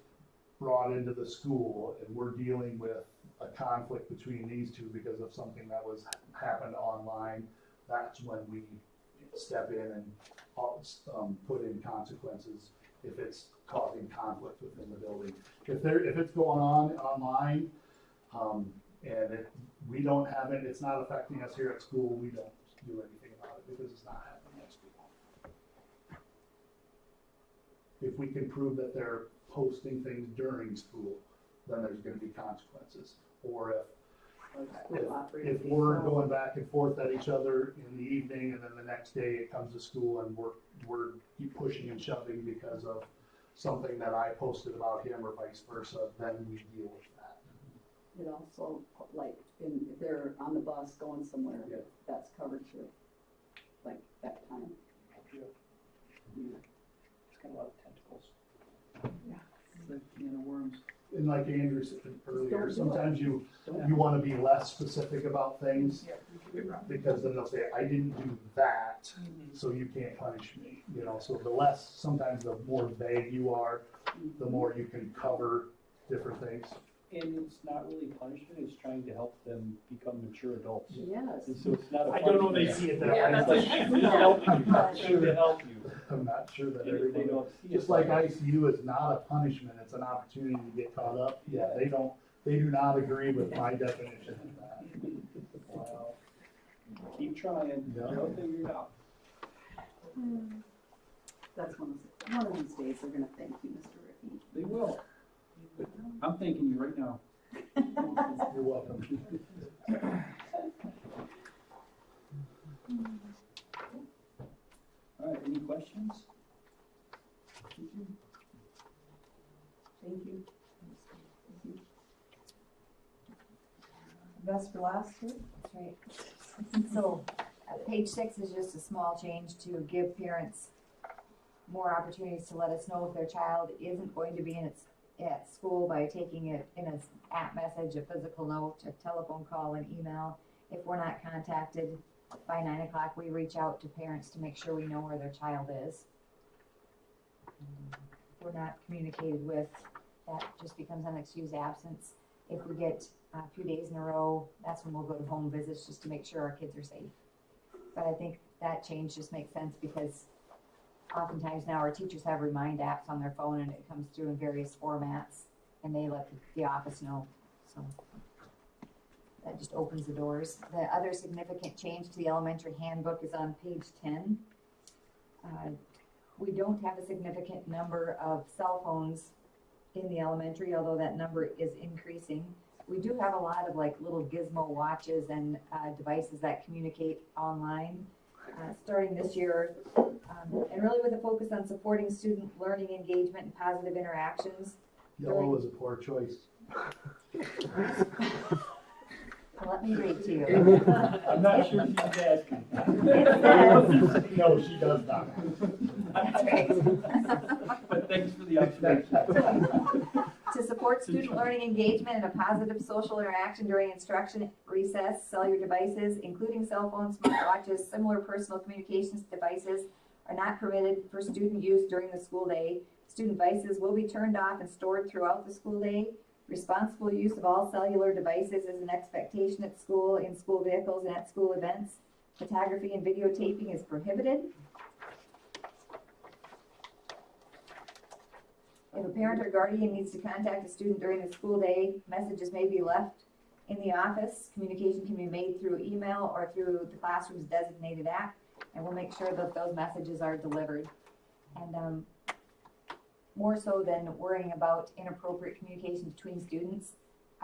brought into the school and we're dealing with a conflict between these two because of something that happened online, that's when we step in and put in consequences if it's causing conflict within the building. If it's going on online, and we don't have it, it's not affecting us here at school, we don't do anything about it because it's not happening at school. If we can prove that they're posting things during school, then there's going to be consequences. Or if we're going back and forth at each other in the evening, and then the next day it comes to school and we're keep pushing and shoving because of something that I posted about him or vice versa, then we deal with that. It also, like, if they're on the bus going somewhere, Yeah. that's covered too, like that time. It's got a lot of tentacles. It's like a can of worms. And like Andrew said earlier, sometimes you want to be less specific about things because then they'll say, I didn't do that, so you can't punish me. You know, so sometimes the more vague you are, the more you can cover different things. And it's not really punishment, it's trying to help them become mature adults. Yes. And so it's not a I don't know punishment. they see it that way. Yeah, it's helping you, trying to help you. I'm not sure that And if they everybody, don't see it, just like ICU is not a punishment, it's an opportunity to get caught up. Yeah, they do not agree with my definition of that. Wow. Keep trying, Yeah. they'll figure it out. That's one of these days they're gonna thank you, Mr. Ricky. They will. I'm thanking you right now. You're welcome. All right, any questions? Thank you. Best for last, too? That's right. So, page 6 is just a small change to give parents more opportunities to let us know if their child isn't going to be at school by taking it in an app message, a physical note, a telephone call, an email. If we're not contacted by 9 o'clock, we reach out to parents to make sure we know where their child is. If we're not communicated with, that just becomes unexcused absence. If we get a few days in a row, that's when we'll go to home visits just to make sure our kids are safe. But I think that change just makes sense because oftentimes now our teachers have remind apps on their phone and it comes through in various formats and they let the office know. So that just opens the doors. The other significant change to the elementary handbook is on page 10. We don't have a significant number of cell phones in the elementary, although that number is increasing. We do have a lot of like little gizmo watches and devices that communicate online. Starting this year, and really with a focus on supporting student learning engagement and positive interactions. Yellow was a poor choice. Let me read to you. I'm not sure she's asking. No, she does not. But thanks for the observation. To support student learning engagement and a positive social interaction during instruction, recess, cellular devices, including cell phones, smartwatches, similar personal communications devices are not permitted for student use during the school day. Student devices will be turned off and stored throughout the school day. Responsible use of all cellular devices is an expectation at school, in school vehicles, and at school events. Photography and videotaping is prohibited. If a parent or guardian needs to contact a student during the school day, messages may be left in the office. Communication can be made through email or through the classroom's designated app, and we'll make sure that those messages are delivered. And more so than worrying about inappropriate communication between students,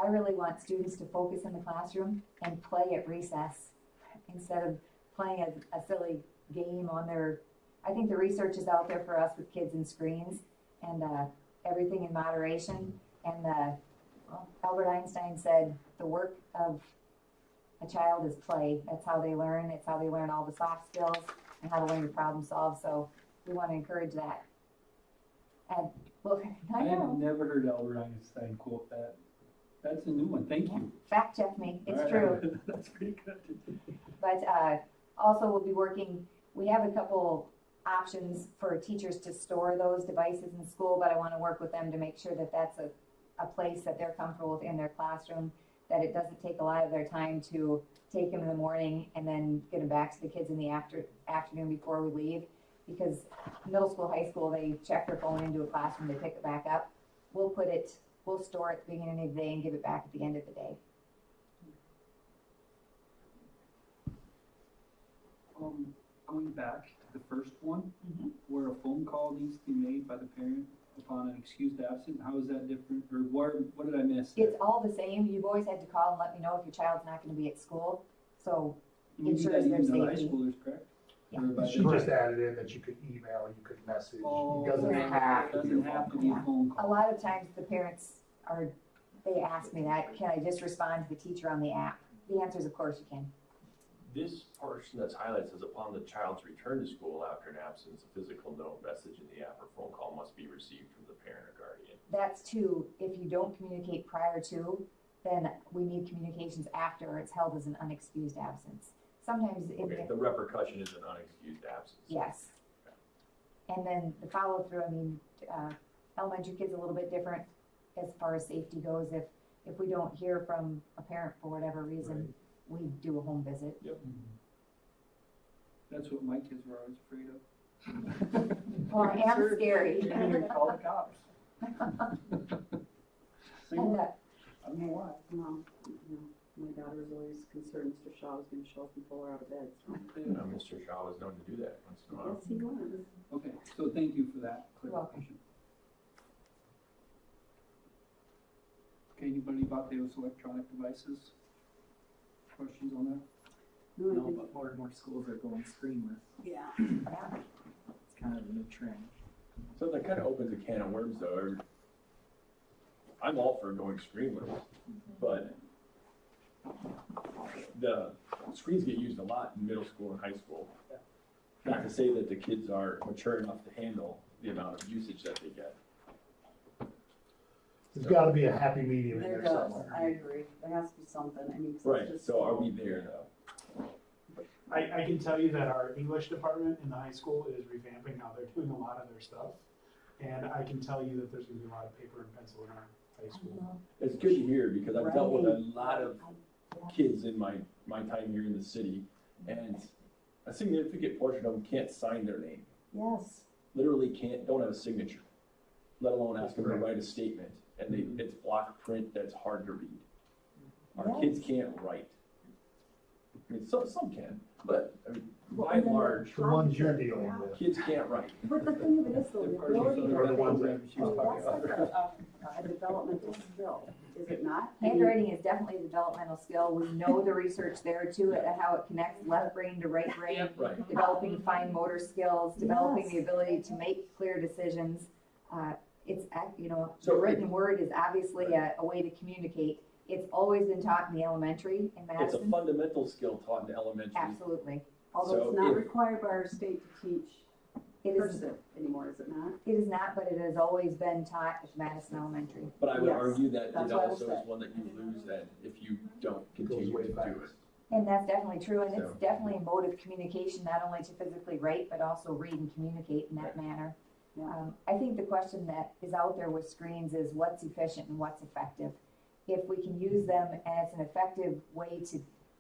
I really want students to focus in the classroom and play at recess instead of playing a silly game on their, I think the research is out there for us with kids and screens and everything in moderation. And well, Albert Einstein said the work of a child is play. That's how they learn. It's how they learn all the soft skills and how to learn to problem solve. So we want to encourage that. And well, I I have know. never heard Albert Einstein quote that. That's a new one, thank you. Fact check me. It's All true. right. That's pretty good. But also we'll be working, we have a couple options for teachers to store those devices in school, but I want to work with them to make sure that that's a place that they're comfortable with in their classroom, that it doesn't take a lot of their time to take them in the morning and then get them back to the kids in the afternoon before we leave. Because middle school, high school, they check their phone into a classroom, they pick it back up. We'll store it at the beginning of the day and give it back at the end of the day. Going back to the first one, where a phone call needs to be made by the parent upon an excused absence, how is that different, or what did I miss? It's all the same. You've always had to call and let me know if your child's not gonna be at school, so You do ensures that their even to high safety. schoolers, correct? Yeah. Or by She the- just added in that you could email, you could message, Oh, it doesn't have to be doesn't a have to phone be a call. phone A call. lot of times the parents they ask me that, can I just respond to the teacher on the app? The answer is of course you can. This portion that's highlighted says upon the child's return to school after an absence, a physical note, message in the app or phone call must be received from the parent or guardian. That's two, if you don't communicate prior to, then we need communications after, or it's held as an unexcused absence. Sometimes Okay, the repercussion is an unexcused absence. yes. And then the follow through, I mean, elementary kids a little bit different as far as safety goes. If we don't hear from a parent for whatever reason, we do a home visit. That's what my kids were always afraid of. Well, I am scary. You're gonna call the cops. And, I don't know why. No, my daughter's always concerned Mr. Shaw was gonna show up and pull her out of bed, so. Mr. Shaw was known to do that once in a while. Yes, he was. Okay, so thank you for that You're welcome. clarification. Okay, anybody about those electronic devices? Questions on that? No, I No, think, but more and more schools are going screenless. yeah. yeah. It's kind of a new trend. So that kind of opens a can of worms though. I'm all for going screenless, but the screens get used a lot in middle school and high school. Not to say that the kids are mature enough to handle the amount of usage that they get. There's gotta be a happy medium in There there does, somewhere. I agree, there has to be something, I mean, 'cause it's Right, just. so are we there though? I can tell you that our English department in the high school is revamping how they're doing a lot of their stuff. And I can tell you that there's gonna be a lot of paper and pencil in our high school. It's good to hear because I've dealt with a Right. lot of kids in my time here in the city, and a significant portion of them can't sign their name. Yes, Literally don't have a signature, let alone ask them to write a statement, and it's block print that's hard to read. Our kids can't write. I mean, some can, but I mean, by and large, The ones you're dealing with. kids can't write. but the thing of it is though, They're the part of ability the to other write, program she was talking that's like about. a developmental skill, is it not? I mean, Handwriting is definitely a developmental skill. We know the research there too, how it connects left brain to right brain. Right. Developing fine motor skills, developing Yes. the ability to make clear decisions. The So- written word is obviously a way to communicate. It's always been taught in the elementary in It's a Madison. fundamental skill taught in elementary. Absolutely. Although So it's not if- required by our state to teach It is, cursive anymore, is it not? it is not, but it has always been taught at Madison Elementary. But I would Yes, argue that that's it what I also will is say. one that you lose then if you don't Goes continue way to do fast. it. And that's definitely true, and it's So- definitely a mode of communication, not only to physically write, but also read and communicate in that manner. Yeah. I think the question that is out there with screens is what's efficient and what's effective. If we can use them as an effective way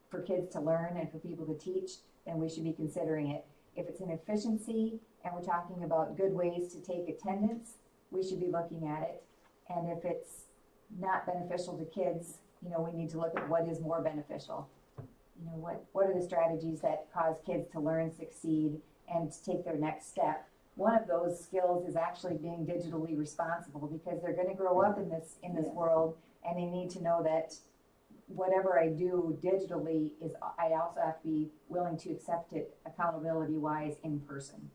for kids to learn and for people to teach, then we should be considering it. If it's an efficiency and we're talking about good ways to take attendance, we should be looking at it. And if it's not beneficial to kids, you know, we need to look at what is more beneficial. You know, what are the strategies that cause kids to learn, succeed, and to take their next step? One of those skills is actually being digitally responsible, because they're gonna grow up in this world, and they need to know that whatever I do digitally is, I also have to be willing to accept it accountability wise in person.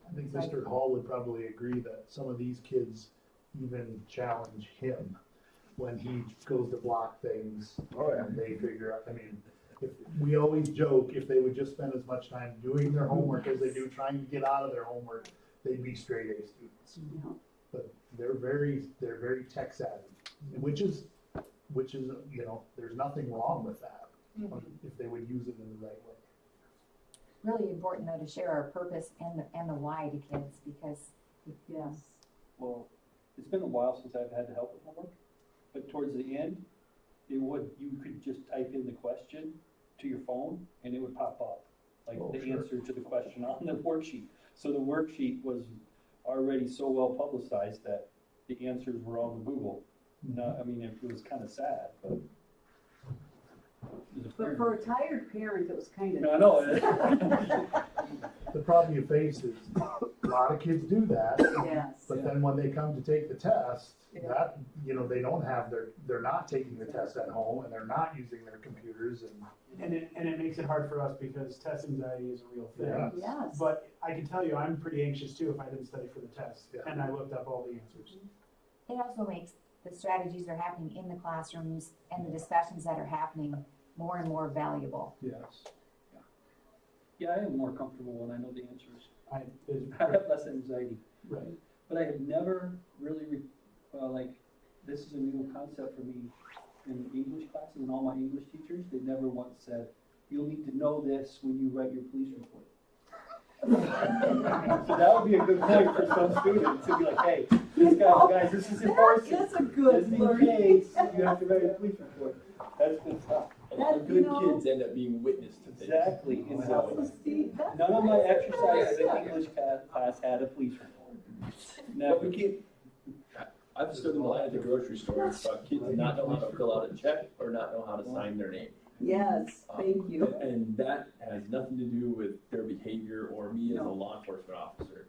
I think Mr. Hall would probably agree that some of these kids even challenge him when he goes to block things. Oh, yeah. And they figure out, I mean, we always joke, if they would just spend as much time doing their homework as they do trying to get out of their homework, they'd be straight A students. Yeah. But they're very tech savvy, which is, you know, there's nothing wrong with that, if they would use it in the right way. Really important though to share our purpose and the why to kids, because Yes. Well, it's been a while since I've had to help with homework, but towards the end, you could just type in the question to your phone and it would pop up, like Oh, the sure. answer to the question on the worksheet. So the worksheet was already so well publicized that the answers were on Google. No, I mean, it was kind of sad, but. it was a But for a tired parent, it was kind of. I know. The problem you face is, a lot of kids do that, Yes. but then when they come to take the test, Yeah. that, you know, they don't have they're not taking the test at home, and they're not using their computers, And it makes it hard for us because test anxiety is a real thing. Yeah. Yes. But I can tell you, I'm pretty anxious too if I didn't study for the test, Yeah. and I looked up all the answers. it also makes the strategies that are happening in the classrooms and the discussions that are happening more and more valuable. yes. Yeah, I am more comfortable when I know the answers. I I have less anxiety. right. But I have never really, like, this is a new concept for me in English classes, and all my English teachers, they never once said, you'll need to know this when you write your police report. So that would be a good point for some students to be like, hey, guys, this is important. That is a good Just in learning. case you have to write a police report. That's good stuff. A lot of That, good you know- kids end up being witness to things. Exactly. And So, so Steve, that's none of my nice. exercises in Yeah. English class had a police report. But Never. we can't, I've stood in the line at the grocery store and saw kids not know how to fill out a check or not know how to sign their name. Yes, thank you. And that has nothing to do with their behavior or me as a law enforcement officer.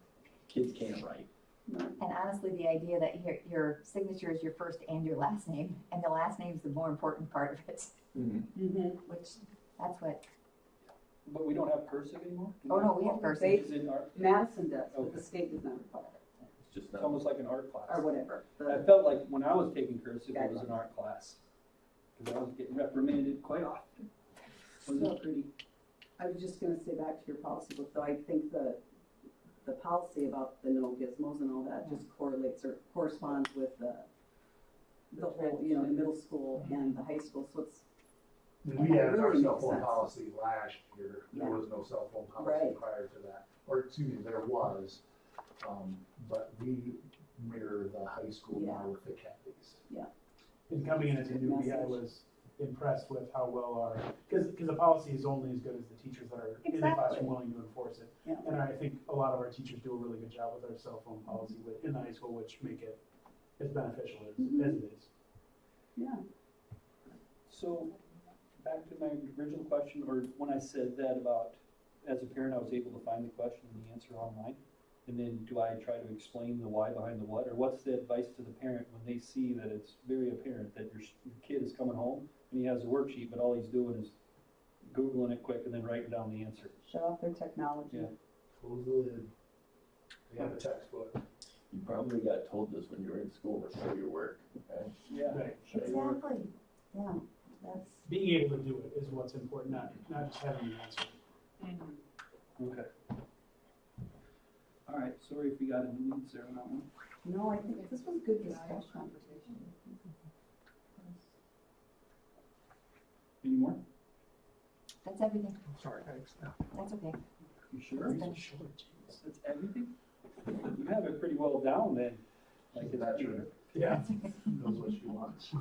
Kids can't write. And honestly, the idea that your signature is your first and your last name, and the last name's the more important part of it, which, that's what, But we don't have cursive anymore? Do oh no, we have cursive. It's in art, Madison does, but the Okay. state does not require it, It's just it's not. almost like an art class. or whatever. I The- felt like when I was taking cursive, it was an art class. Because I was getting reprimanded quite often. Wasn't pretty. I was just gonna say back to your policy book, though, I think the policy about the no gizmos and all that just correlates or corresponds with the whole, you know, the middle school and the high school, so it's, And we Yeah, it had our really cell makes phone sense. policy last year, there Yeah. was no cell phone policy Right. prior to that, or excuse me, there was, but we mirror the high school now Yeah. with the Caddies. And coming in as a newbie, I was impressed with how well our, because the policy is only as good as the teachers that are in the Exactly. classroom willing to enforce it. Yeah. And I think a lot of our teachers do a really good job with our cell phone policy in the high school, which make it as beneficial as it is. yeah. So, back to my original question, or when I said that about, as a parent, I was able to find the question and the answer online. And then do I try to explain the why behind the what? Or what's the advice to the parent when they see that it's very apparent that your kid is coming home and he has a worksheet, but all he's doing is Googling it quick and then writing down the answer? Shut off their technology. Yeah. Close the lid. They have a textbook. You probably got told this when you were in school to show your work, okay? Yeah. Right. Exactly, yeah, that's. Being able to do it is what's important, not just having the answer. Okay. All right, sorry if we got in the weeds there on that one. No, I think this was a good discussion. Any more? That's everything, Sorry, thanks. that's okay. You sure? It's been- That's everything? You have it pretty well down then. Like it's That's true. Yeah. Knows what she wants.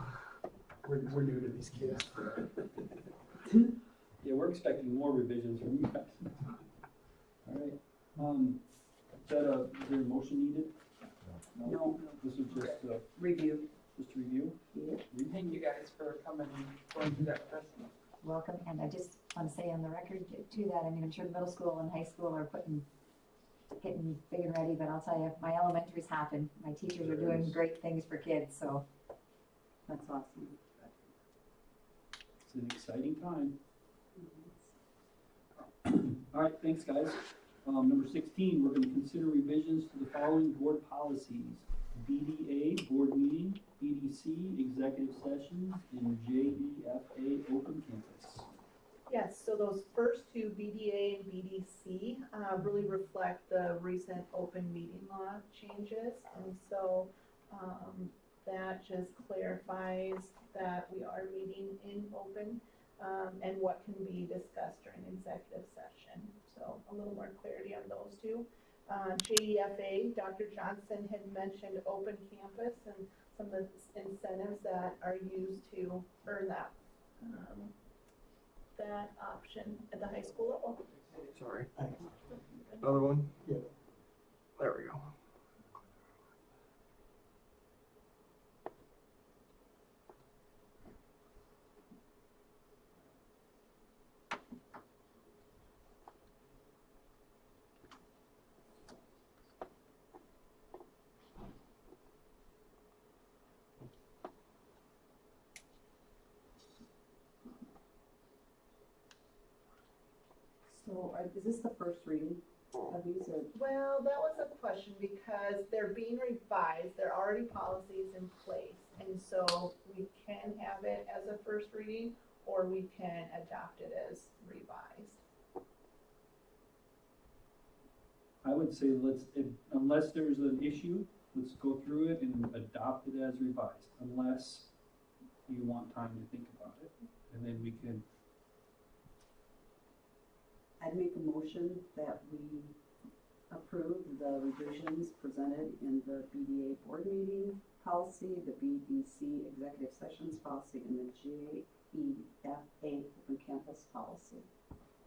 We're new to these kids. Yeah, we're expecting more revisions from you guys. All right, is there a motion needed? No, This is just, review. just a review? Yep. Thank you guys for coming and going through that with us. Welcome, and I just want to say on the record to that, I mean, I'm sure the middle school and high school are getting big and ready, but I'll tell you, my elementary's hopping. My teachers are doing great things for kids, so. That's awesome. It's an exciting time. All right, thanks, guys. Number 16, we're gonna consider revisions to the following board policies: BDA, board meeting, BDC, executive sessions, and JEFA, open campus. Yes, so those first two, BDA and BDC, really reflect the recent open meeting law changes. And so that just clarifies that we are meeting in open and what can be discussed during executive session. So a little more clarity on those two. JEFA, Dr. Johnson had mentioned open campus and some of the incentives that are used to earn that option at the high school level. Sorry. Another one? Yeah. There we go. So is this the first reading of these or? Well, that was a question because they're being revised. There are already policies in place. And so we can have it as a first reading or we can adopt it as revised. I would say unless there's an issue, let's go through it and adopt it as revised, unless you want time to think about it. And then we can. I'd make a motion that we approve the revisions presented in the BDA board meeting policy, the BDC executive sessions policy, and the JEFA open campus policy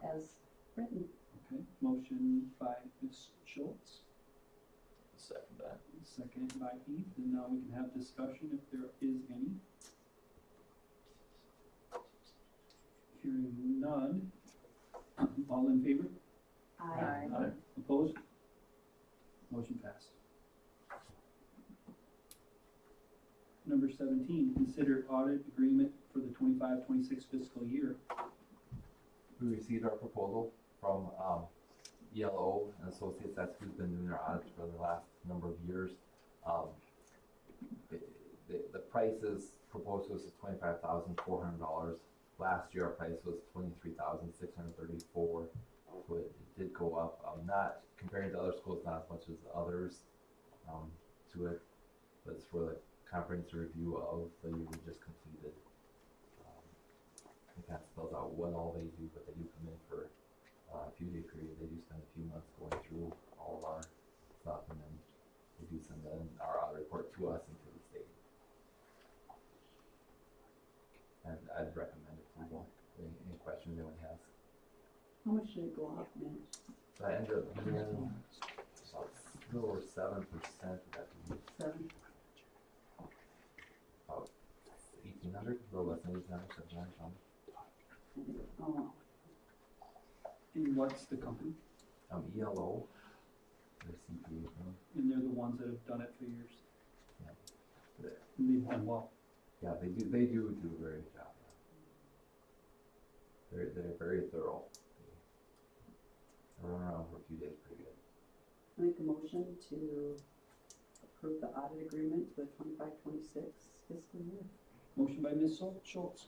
as written. Okay, motion by Ms. Schultz, Second that. second by Heath, and now we can have discussion if there is any. Hearing none. All in favor? Aye. Opposed? Motion passed. Number 17, consider audit agreement for the 25-26 fiscal year. We received our proposal from ELO and Associates. That's who's been doing our audits for the last number of years. The price is proposed to us is $25,400. Last year our price was $23,634, so it did go up. Not comparing to other schools, not as much as others to it, but it's for the comprehensive review of the year we just completed. It kind of spells out what all they do, but they do come in for a few day period. They do spend a few months going through all of our stuff, and then they do send our audit report to us and to the state. And I'd recommend approval. Any questions anyone has? How much did it go up, Mitch? So I ended up being about a little over 7%. That would be 7? about 1,800, a little less than 1,800, 700. Oh, And what's the company? ELO, their CPA firm. And they're the ones that have done it for years. Yeah. And they've done well. Yeah, they do a very good job. Yeah. They're very thorough. They run around for a few days pretty good. I make a motion to approve the audit agreement for the 25-26 fiscal year. Motion by Ms. Schultz.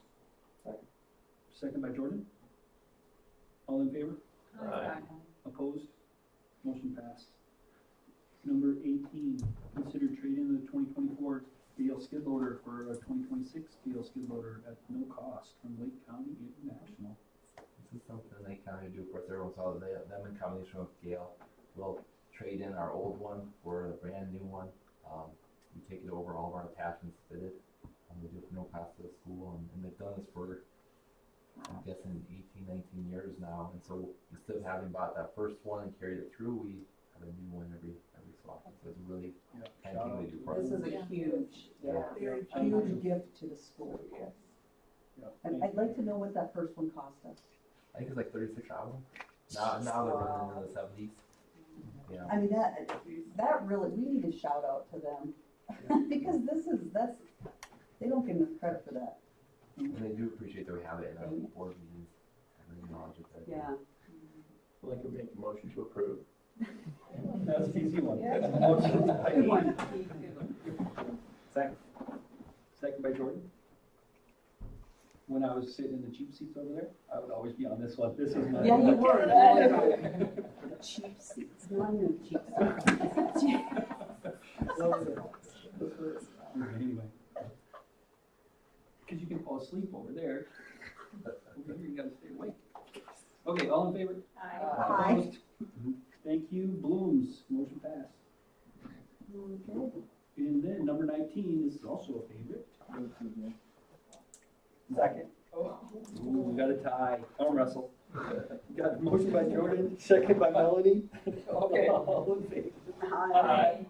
Second. Second by Jordan. All in favor? Aye. Opposed? Motion passed. Number 18, consider trading the 2024 DL skid loader for a 2026 DL skid loader at no cost from Lake County International. This is something Lake County do. Of course, everyone saw them in combination with Gale. We'll trade in our old one for a brand new one. We take it over, all of our attachments fitted. We do it for no cost to the school, and they've done this for, I'm guessing, 18, 19 years now. And so instead of having bought that first one and carried it through, we have a new one every so often. So it's really Yeah. kind of thing they do for us. This is a huge, Very huge gift to the school. Yeah, And thank I'd like to know what that first one cost us. I think it's like 36,000. Now they're running into the 70s. Yeah. I mean, that really, we need to shout out to them. Because they don't get enough credit for that. And they do appreciate that we have it in our board meetings and acknowledge it. That, Yeah. I'd like to make a motion to approve. That's an easy one. Yeah. Good one. Second. Second by Jordan. When I was sitting in the cheap seats over there, I would always be on this one. This is my. Yeah, you were. Cheap seats, not new cheap seats. Anyway. Because you can fall asleep over there. Over here, you gotta stay awake. Okay, all in favor? Aye. Opposed? Thank you. Blooms, motion passed. Okay. And then number 19 is also a favorite. Second. Ooh, we got a tie. Arm wrestle. Got a motion by Jordan, second by Melanie. Okay, all in favor? Aye.